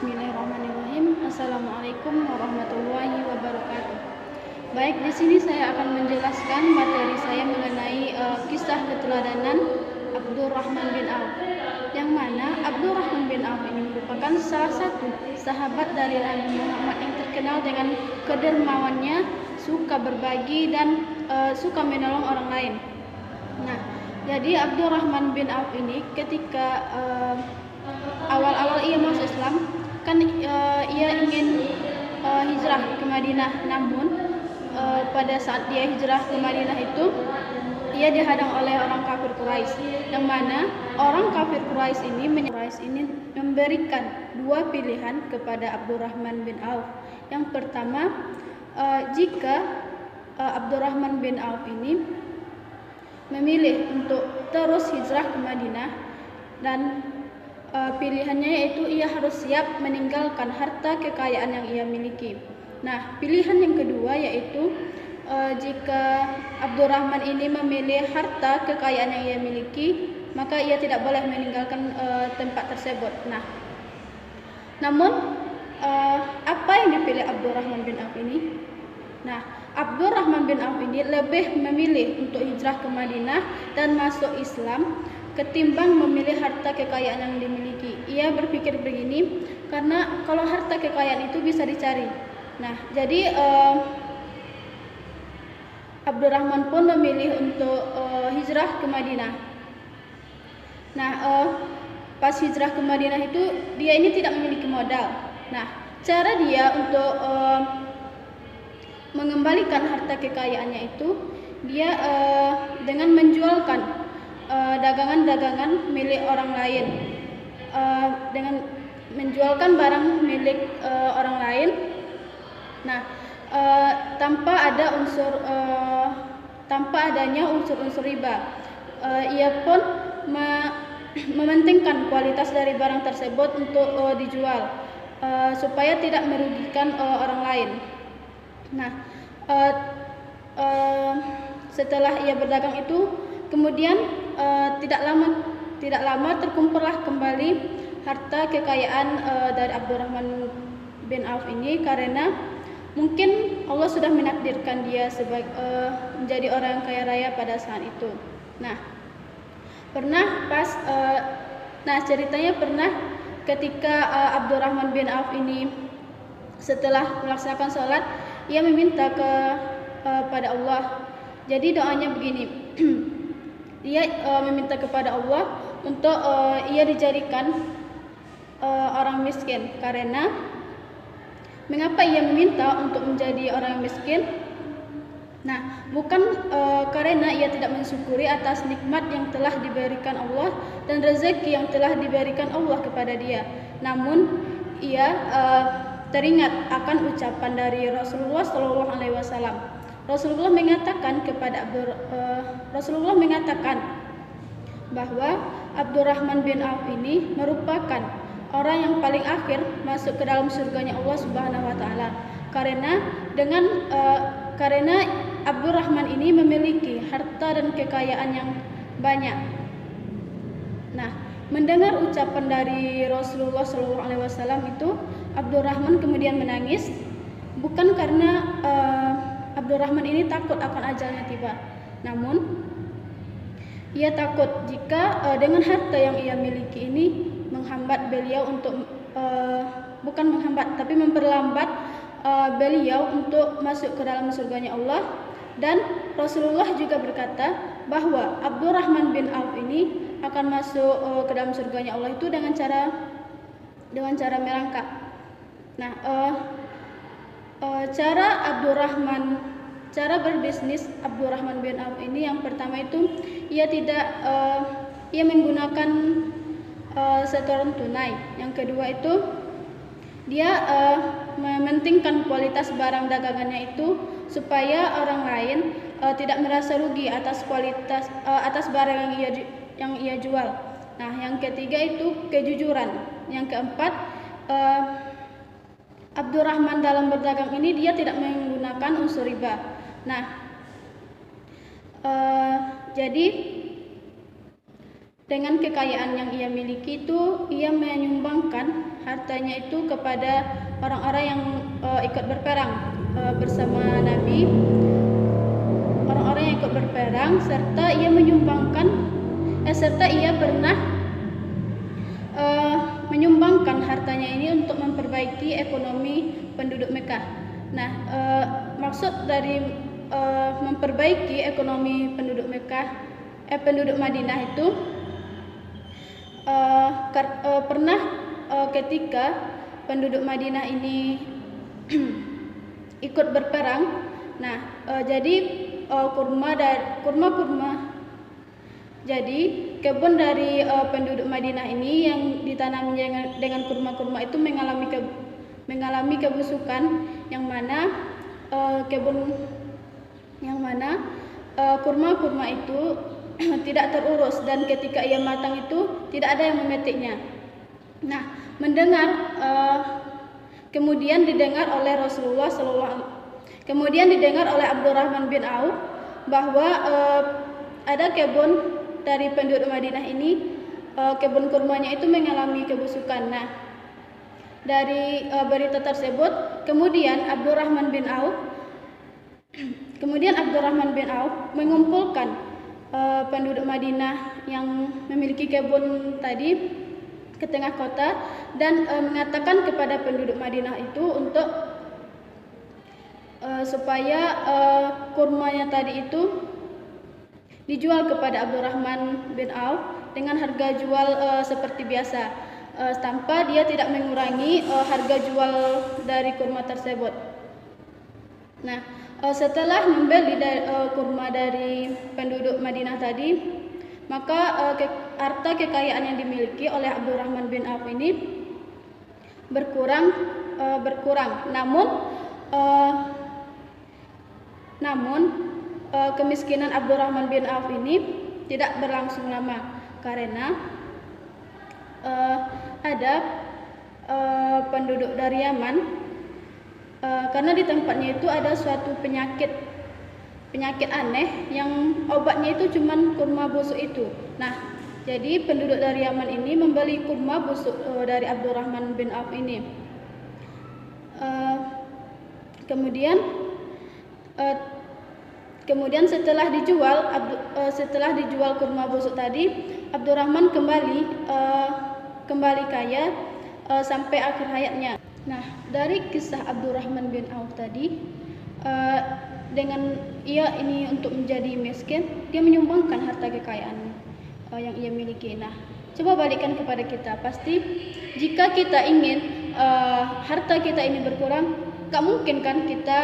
Bismillahirrahmanirrahim. Assalamualaikum warahmatullahi wabarakatuh. Baik, di sini saya akan menjelaskan materi saya mengenai kisah keteladanan Abdurrahman bin Auf. Yang mana Abdurrahman bin Auf ini merupakan salah satu sahabat dari Nabi Muhammad yang terkenal dengan kedermawannya, suka berbagi dan suka menolong orang lain. Nah, jadi Abdurrahman bin Auf ini ketika awal-awal ia masuk Islam kan ia ingin hijrah ke Madinah, namun pada saat dia hijrah ke Madinah itu ia dihadang oleh orang kafir Quraisy, yang mana orang kafir Quraisy ini memberikan dua pilihan kepada Abdurrahman bin Auf. Yang pertama, jika Abdurrahman bin Auf ini memilih untuk terus hijrah ke Madinah, dan pilihannya yaitu ia harus siap meninggalkan harta kekayaan yang ia miliki. Nah, pilihan yang kedua yaitu jika Abdurrahman ini memilih harta kekayaan yang ia miliki, maka ia tidak boleh meninggalkan tempat tersebut. Nah, namun apa yang dipilih Abdurrahman bin Auf ini? Nah, Abdurrahman bin Auf ini lebih memilih untuk hijrah ke Madinah dan masuk Islam ketimbang memilih harta kekayaan yang dimiliki. Ia berpikir begini, karena kalau harta kekayaan itu bisa dicari. Nah, jadi Abdurrahman pun memilih untuk hijrah ke Madinah. Nah, pas hijrah ke Madinah itu dia ini tidak memiliki modal. Nah, cara dia untuk mengembalikan harta kekayaannya itu dia dengan menjualkan dagangan-dagangan milik orang lain, dengan menjualkan barang milik orang lain. Nah, tanpa adanya unsur-unsur riba, ia pun mementingkan kualitas dari barang tersebut untuk dijual supaya tidak merugikan orang lain. Nah, setelah ia berdagang itu, kemudian tidak lama terkumpullah kembali harta kekayaan dari Abdurrahman bin Auf ini, karena mungkin Allah sudah menakdirkan dia sebagai menjadi orang yang kaya raya pada saat itu. Nah, ceritanya pernah ketika Abdurrahman bin Auf ini setelah melaksanakan sholat, ia meminta kepada Allah. Jadi doanya begini. Dia meminta kepada Allah untuk ia dijadikan orang miskin. Karena mengapa ia meminta untuk menjadi orang yang miskin? Nah, bukan karena ia tidak mensyukuri atas nikmat yang telah diberikan Allah dan rezeki yang telah diberikan Allah kepada dia, namun ia teringat akan ucapan dari Rasulullah SAW. Rasulullah mengatakan bahwa Abdurrahman bin Auf ini merupakan orang yang paling akhir masuk ke dalam surganya Allah Subhanahu wa taala, karena Abdurrahman ini memiliki harta dan kekayaan yang banyak. Nah, mendengar ucapan dari Rasulullah SAW itu, Abdurrahman kemudian menangis, bukan karena Abdurrahman ini takut akan ajalnya tiba, namun ia takut jika dengan harta yang ia miliki ini menghambat beliau untuk bukan menghambat tapi memperlambat beliau untuk masuk ke dalam surganya Allah. Dan Rasulullah juga berkata bahwa Abdurrahman bin Auf ini akan masuk ke dalam surganya Allah itu dengan cara merangkak. Nah, cara berbisnis Abdurrahman bin Auf ini, yang pertama itu ia menggunakan setoran tunai. Yang kedua itu dia mementingkan kualitas barang dagangannya itu supaya orang lain tidak merasa rugi atas barang yang ia jual. Nah, yang ketiga itu kejujuran. Yang keempat, Abdurrahman dalam berdagang ini dia tidak menggunakan unsur riba. Nah, jadi dengan kekayaan yang ia miliki itu ia menyumbangkan hartanya itu kepada orang-orang yang ikut berperang bersama Nabi, orang-orang yang ikut berperang, serta ia pernah menyumbangkan hartanya ini untuk memperbaiki ekonomi penduduk Mekah. Nah, maksud dari memperbaiki ekonomi penduduk penduduk Madinah itu pernah ketika penduduk Madinah ini ikut berperang. Nah, jadi jadi kebun dari penduduk Madinah ini yang ditanami dengan kurma-kurma itu mengalami kebusukan, yang mana kurma-kurma itu tidak terurus, dan ketika ia matang itu tidak ada yang memetiknya. Nah, kemudian didengar oleh Abdurrahman bin Auf bahwa ada kebun dari penduduk Madinah ini, kebun kurmanya itu mengalami kebusukan. Nah, dari berita tersebut kemudian Abdurrahman bin Auf mengumpulkan penduduk Madinah yang memiliki kebun tadi ke tengah kota dan mengatakan kepada penduduk Madinah itu untuk supaya kurmanya tadi itu dijual kepada Abdurrahman bin Auf dengan harga jual seperti biasa, tanpa dia tidak mengurangi harga jual dari kurma tersebut. Nah, setelah membeli kurma dari penduduk Madinah tadi, maka harta kekayaan yang dimiliki oleh Abdurrahman bin Auf ini berkurang. Namun kemiskinan Abdurrahman bin Auf ini tidak berlangsung lama, karena ada penduduk dari Yaman, karena di tempatnya itu ada suatu penyakit aneh yang obatnya itu cuman kurma busuk itu. Nah, jadi penduduk dari Yaman ini membeli kurma busuk dari Abdurrahman bin Auf ini. Kemudian setelah dijual kurma busuk tadi, Abdurrahman kembali kaya sampai akhir hayatnya. Nah, dari kisah Abdurrahman bin Auf tadi, dengan ia ini untuk menjadi miskin, dia menyumbangkan harta kekayaan yang ia miliki. Nah, coba balikkan kepada kita. Pasti jika kita ingin harta kita ini berkurang, gak mungkin kan kita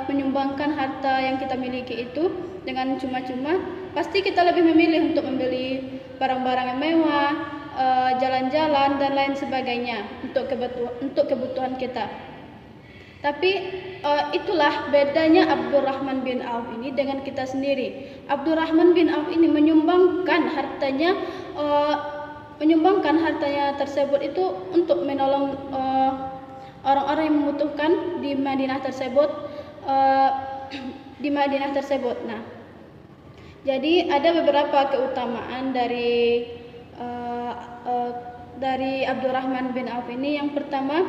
menyumbangkan harta yang kita miliki itu dengan cuma-cuma. Pasti kita lebih memilih untuk membeli barang-barang yang mewah, jalan-jalan dan lain sebagainya untuk kebutuhan kita. Tapi itulah bedanya Abdurrahman bin Auf ini dengan kita sendiri. Abdurrahman bin Auf ini menyumbangkan hartanya tersebut itu untuk menolong orang-orang yang membutuhkan di Madinah tersebut. Nah, jadi ada beberapa keutamaan dari Abdurrahman bin Auf ini. Yang pertama,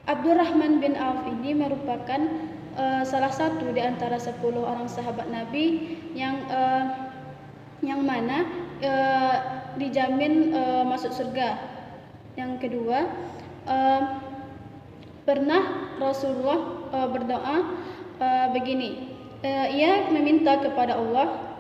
Abdurrahman bin Auf ini merupakan salah satu di antara 10 orang sahabat Nabi yang mana dijamin masuk surga. Yang kedua, pernah Rasulullah berdoa begini, ia meminta kepada Allah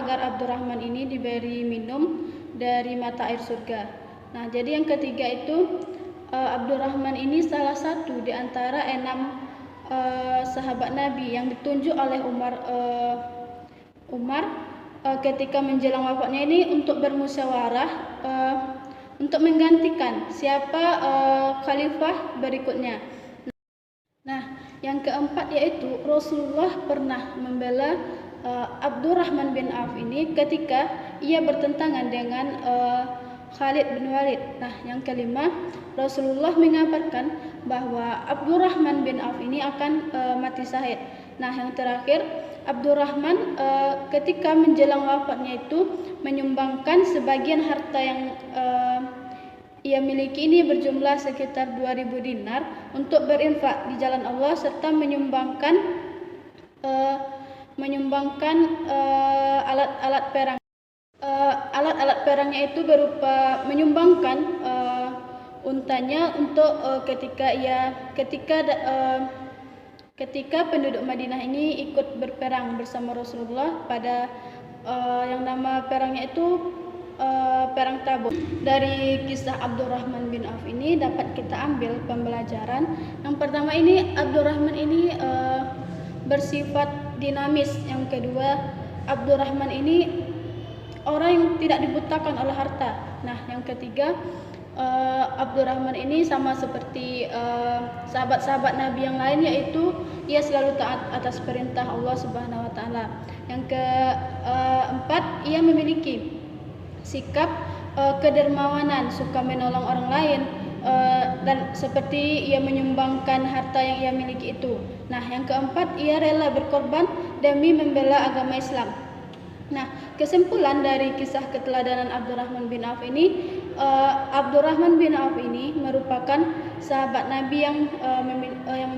agar Abdurrahman ini diberi minum dari mata air surga. Nah, jadi yang ketiga itu, Abdurrahman ini salah satu di antara 6 sahabat Nabi yang ditunjuk oleh Umar ketika menjelang wafatnya ini untuk bermusyawarah untuk menggantikan siapa khalifah berikutnya. Nah, yang keempat yaitu Rasulullah pernah membela Abdurrahman bin Auf ini ketika ia bertentangan dengan Khalid bin Walid. Nah, yang kelima, Rasulullah mengabarkan bahwa Abdurrahman bin Auf ini akan mati syahid. Nah, yang terakhir, Abdurrahman ketika menjelang wafatnya itu menyumbangkan sebagian harta yang ia miliki ini berjumlah sekitar 2.000 dinar untuk berinfak di jalan Allah, serta menyumbangkan alat-alat perang. Alat-alat perangnya itu berupa menyumbangkan untanya untuk ketika penduduk Madinah ini ikut berperang bersama Rasulullah pada yang nama perangnya itu perang Tabuk. Dari kisah Abdurrahman bin Auf ini dapat kita ambil pembelajaran. Yang pertama ini, Abdurrahman ini bersifat dinamis. Yang kedua, Abdurrahman ini orang yang tidak dibutakan oleh harta. Nah, yang ketiga, Abdurrahman ini sama seperti sahabat-sahabat Nabi yang lain, yaitu ia selalu taat atas perintah Allah Subhanahu wa taala. Yang keempat, ia memiliki sikap kedermawanan, suka menolong orang lain, dan seperti ia menyumbangkan harta yang ia miliki itu. Nah, yang keempat, ia rela berkorban demi membela agama Islam. Nah, kesimpulan dari kisah keteladanan Abdurrahman bin Auf ini, Abdurrahman bin Auf ini merupakan sahabat Nabi yang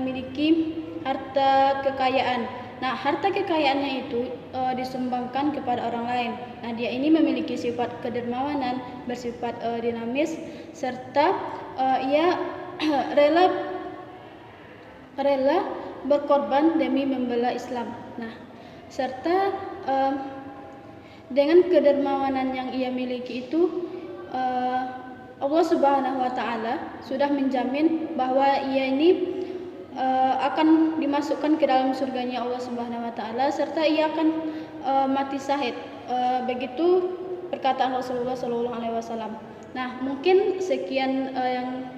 memiliki harta kekayaan. Nah, harta kekayaannya itu disumbangkan kepada orang lain. Nah, dia ini memiliki sifat kedermawanan, bersifat dinamis, serta ia rela berkorban demi membela Islam. Nah, serta dengan kedermawanan yang ia miliki itu, Allah Subhanahu wa taala sudah menjamin bahwa ia ini akan dimasukkan ke dalam surganya Allah Subhanahu wa taala, serta ia akan mati syahid. Begitu perkataan Rasulullah sallallahu alaihi wasallam. Nah, mungkin sekian yang